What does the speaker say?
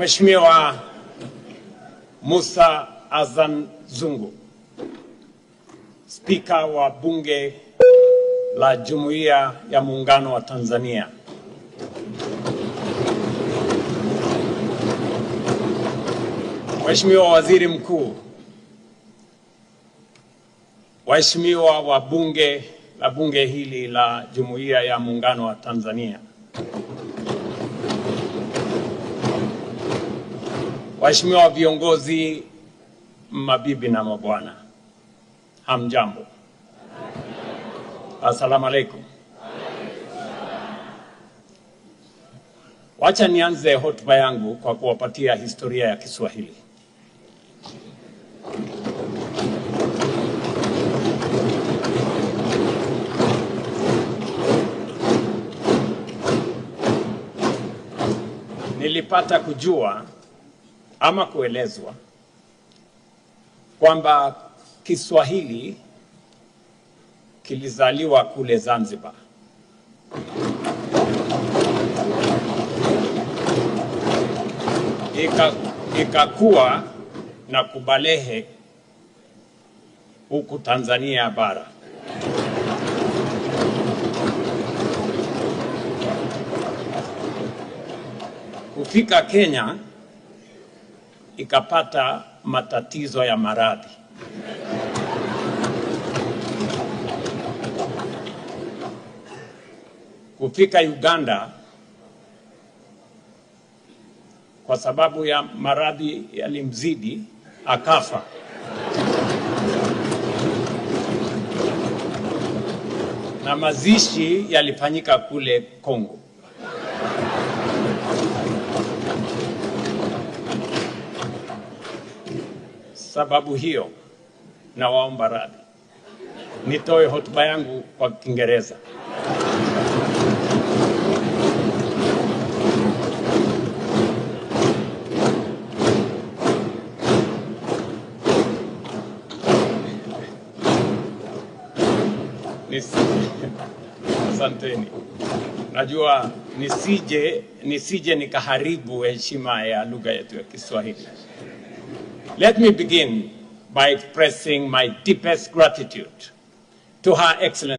Mheshimiwa Musa Azan Zungu, Spika wa Bunge la Jumuiya ya Muungano wa Tanzania, Mheshimiwa Waziri Mkuu, waheshimiwa wa bunge hili la Jumuiya ya Muungano wa Tanzania, waheshimiwa viongozi, mabibi na mabwana, hamjambo. Asalamu alaykum. Wacha nianze hotuba yangu kwa kuwapatia historia ya Kiswahili. Nilipata kujua ama kuelezwa kwamba Kiswahili kilizaliwa kule Zanzibar. Ikakuwa na kubalehe huku Tanzania bara. Kufika Kenya ikapata matatizo ya maradhi. Kufika Uganda kwa sababu ya maradhi yalimzidi akafa. Na mazishi yalifanyika kule Kongo. Sababu hiyo na waomba radhi nitoe hotuba yangu kwa Kiingereza. Asanteni. Najua nisije nikaharibu heshima ya lugha yetu ya Kiswahili. Let me begin by expressing my deepest gratitude to Her Excellency